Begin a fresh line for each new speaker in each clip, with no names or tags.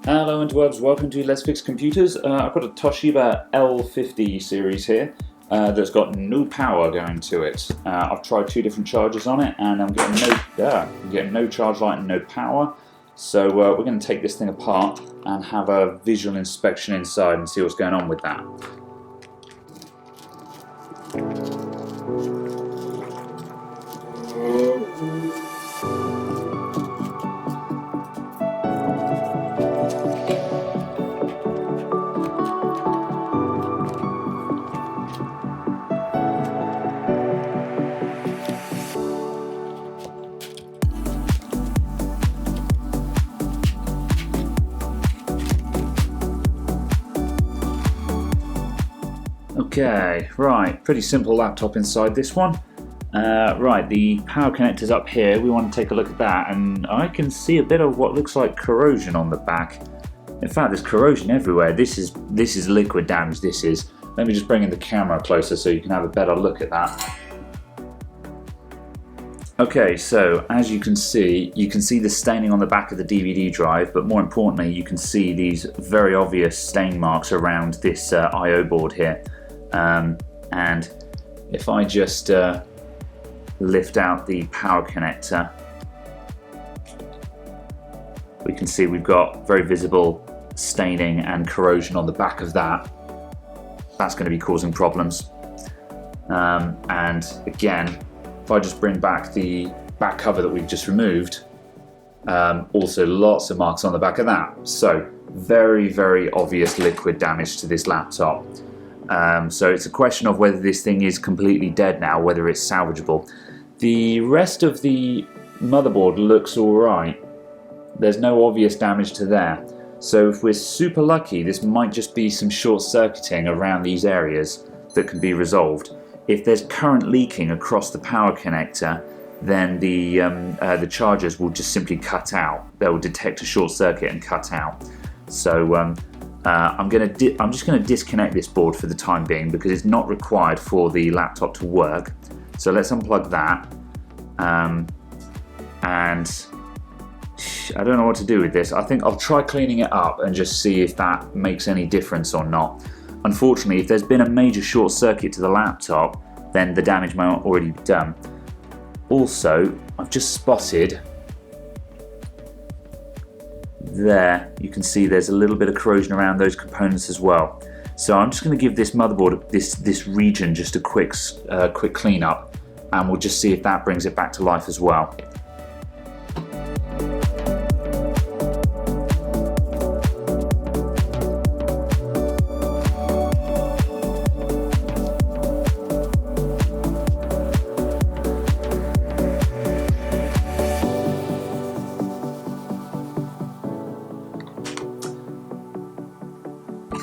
Hello interwebs, welcome to Let's Fix Computers. I've got a Toshiba L50 series here that's got no power going to it. I've tried two different chargers on it and I'm getting no charge light and no power. So we're going to take this thing apart and have a visual inspection inside and see what's going on with that. Okay, right, pretty simple laptop inside this one. Right, the power connector's up here. We want to take a look at that, and I can see a bit of what looks like corrosion on the back. In fact, there's corrosion everywhere. This is liquid damage, this is. Let me just bring in the camera closer so you can have a better look at that. Okay, so as you can see the staining on the back of the DVD drive, but more importantly, you can see these very obvious stain marks around this I/O board here. And if I just lift out the power connector, we can see we've got very visible staining and corrosion on the back of that. That's going to be causing problems. And again, if I just bring back the back cover that we've just removed, also lots of marks on the back of that. So very, very obvious liquid damage to this laptop. So it's a question of whether this thing is completely dead now, whether it's salvageable. The rest of the motherboard looks alright. There's no obvious damage to there. So if we're super lucky, this might just be some short circuiting around these areas that can be resolved. If there's current leaking across the power connector, then the chargers will just simply cut out. They will detect a short circuit and cut out. So I'm just going to disconnect this board for the time being because it's not required for the laptop to work. So let's unplug that. And I don't know what to do with this. I think I'll try cleaning it up and just see if that makes any difference or not. Unfortunately, if there's been a major short circuit to the laptop, then the damage might already be done. Also, I've just spotted there, you can see there's a little bit of corrosion around those components as well. So I'm just going to give this motherboard, this region, just a quick clean up, and we'll just see if that brings it back to life as well.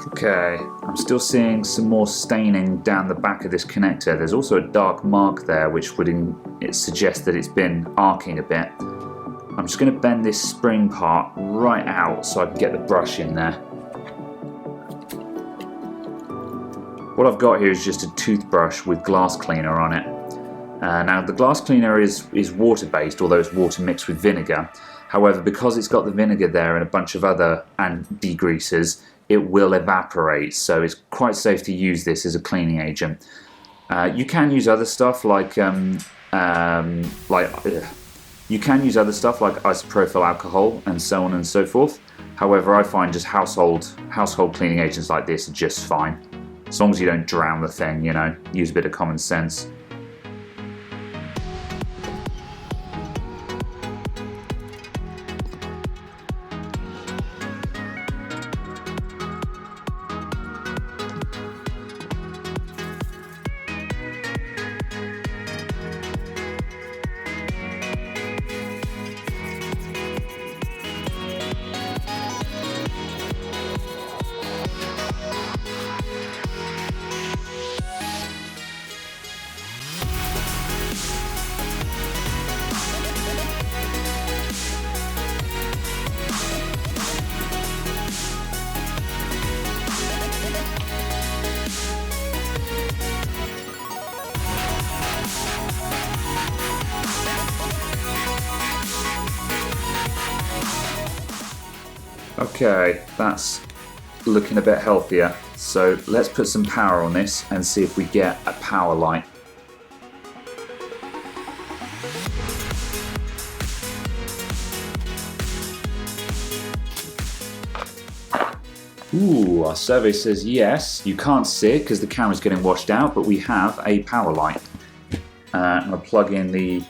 Okay, I'm still seeing some more staining down the back of this connector. There's also a dark mark there which would suggest that it's been arcing a bit. I'm just going to bend this spring part right out so I can get the brush in there. What I've got here is just a toothbrush with glass cleaner on it. Now the glass cleaner is water based, although it's water mixed with vinegar. However, because it's got the vinegar there and a bunch of other degreasers, it will evaporate, so it's quite safe to use this as a cleaning agent. You can use other stuff like isopropyl alcohol and so on and so forth. However, I find just household cleaning agents like this are just fine, as long as you don't drown the thing. You know, use a bit of common sense. Okay, that's looking a bit healthier. So let's put some power on this and see if we get a power light. Ooh, our survey says yes. You can't see it because the camera's getting washed out, but we have a power light. I'm going to plug in the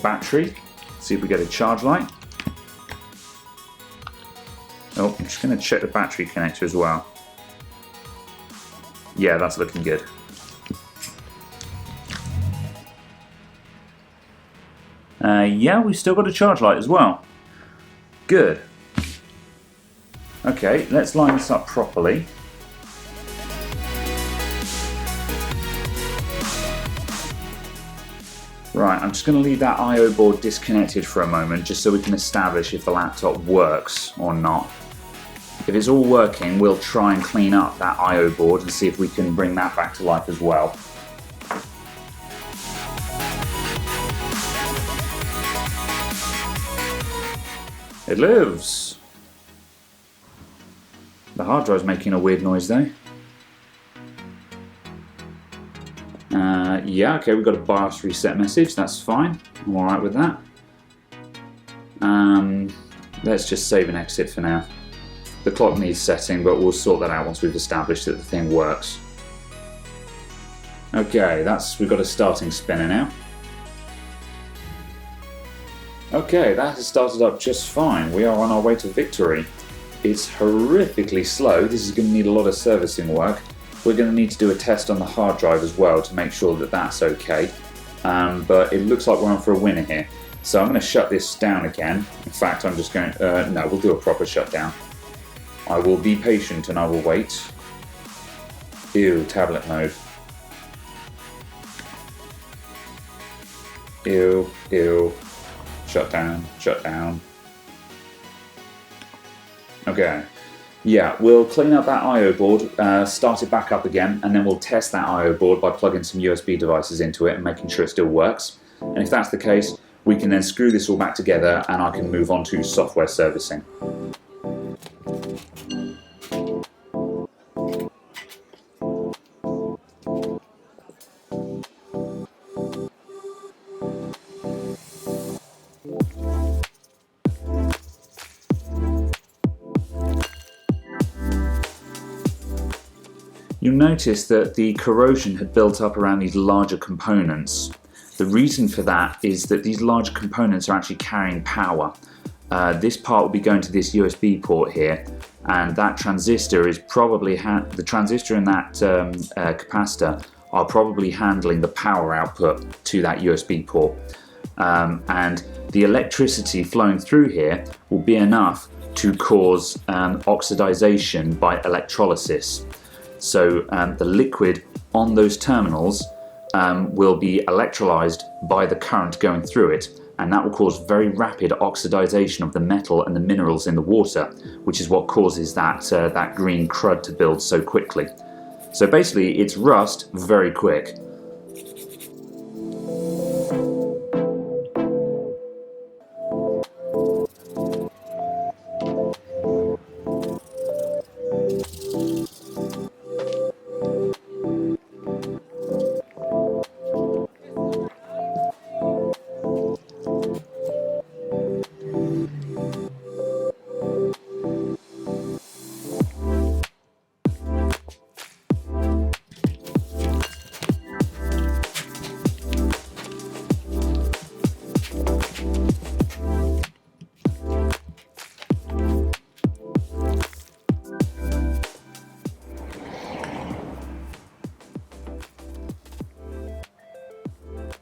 battery, see if we get a charge light. Oh, I'm just going to check the battery connector as well. Yeah, that's looking good. Yeah, we've still got a charge light as well. Good. Okay, let's line this up properly. Right, I'm just going to leave that I/O board disconnected for a moment just so we can establish if the laptop works or not. If it's all working, we'll try and clean up that I/O board and see if we can bring that back to life as well. It lives! The hard drive's making a weird noise though. Yeah, okay, we've got a BIOS reset message, that's fine. I'm alright with that. Let's just save and exit for now. The clock needs setting, but we'll sort that out once we've established that the thing works. Okay, we've got a starting spinner now. Okay, that has started up just fine. We are on our way to victory. It's horrifically slow. This is going to need a lot of servicing work. We're going to need to do a test on the hard drive as well to make sure that that's okay. But it looks like we're on for a winner here. So I'm going to shut this down again. In fact, I'm just going to... no, we'll do a proper shutdown. I will be patient and I will wait. Ew, tablet mode. Ew, ew. Shut down, shut down. Okay. Yeah, we'll clean up that I/O board, start it back up again, and then we'll test that I/O board by plugging some USB devices into it and making sure it still works. And if that's the case, we can then screw this all back together and I can move on to software servicing. You'll notice that the corrosion had built up around these larger components. The reason for that is that these larger components are actually carrying power. This part will be going to this USB port here, and that transistor is probably the transistor and that capacitor are probably handling the power output to that USB port. And the electricity flowing through here will be enough to cause oxidization by electrolysis. So the liquid on those terminals will be electrolyzed by the current going through it, and that will cause very rapid oxidization of the metal and the minerals in the water, which is what causes that green crud to build so quickly. So basically it's rust very quick.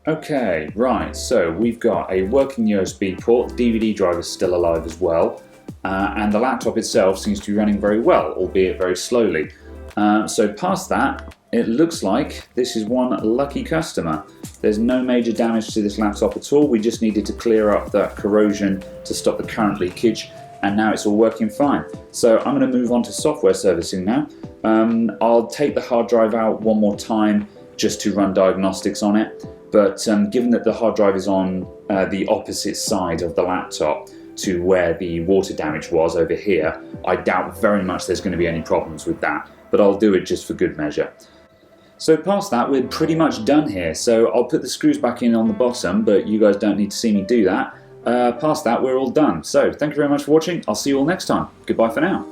Okay, right, so we've got a working USB port, the DVD drive is still alive as well, and the laptop itself seems to be running very well, albeit very slowly. So past that, it looks like this is one lucky customer. There's no major damage to this laptop at all, we just needed to clear up that corrosion to stop the current leakage, and now it's all working fine. So I'm going to move on to software servicing now. I'll take the hard drive out one more time just to run diagnostics on it. But given that the hard drive is on the opposite side of the laptop, to where the water damage was over here, I doubt very much there's going to be any problems with that, but I'll do it just for good measure. So past that, we're pretty much done here. So I'll put the screws back in on the bottom, but you guys don't need to see me do that. Past that, we're all done. So thank you very much for watching. I'll see you all next time. Goodbye for now.